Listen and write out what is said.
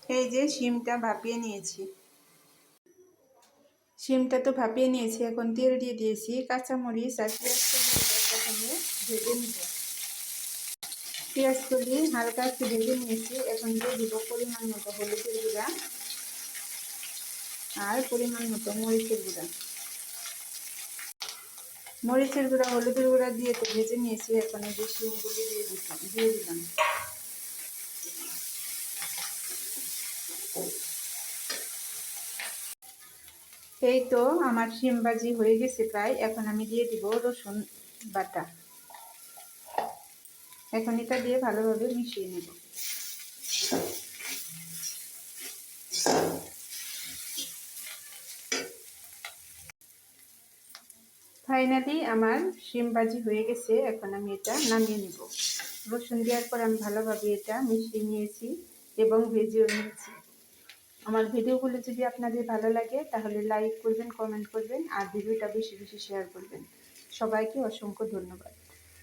এই যে শিমটা ভাপিয়ে নিয়েছি। শিমটা তো ভাপিয়ে নিয়েছি, এখন তেল দিয়ে দিয়েছি, কাঁচামরিচ আর পেঁয়াজ প্রথমে ভেজে নিব। পেঁয়াজ কলি হালকা একটু ভেজে নিয়েছি, এখন দিয়ে দিব পরিমাণ মতো হলুদের গুঁড়া আর পরিমাণ মতো মরিচের গুঁড়া। মরিচের গুঁড়া হলুদের গুঁড়া দিয়ে তো ভেজে নিয়েছি, এখন এই যে শিমগুলি দিয়ে দিলাম। এই তো আমার শিম ভাজি হয়ে গেছে প্রায়, এখন আমি দিয়ে দিব রসুন বাটা। এখন এটা দিয়ে ভালোভাবে মিশিয়ে নেব। ফাইনালি আমার শিম ভাজি হয়ে গেছে, এখন আমি এটা নামিয়ে নেব। রসুন দেওয়ার পর আমি ভালোভাবে এটা মিশিয়ে নিয়েছি এবং ভেজেও নিয়েছি। আমার ভিডিওগুলো যদি আপনাদের ভালো লাগে তাহলে লাইক করবেন, কমেন্ট করবেন আর ভিডিওটা বেশি বেশি শেয়ার করবেন। সবাইকে অসংখ্য ধন্যবাদ।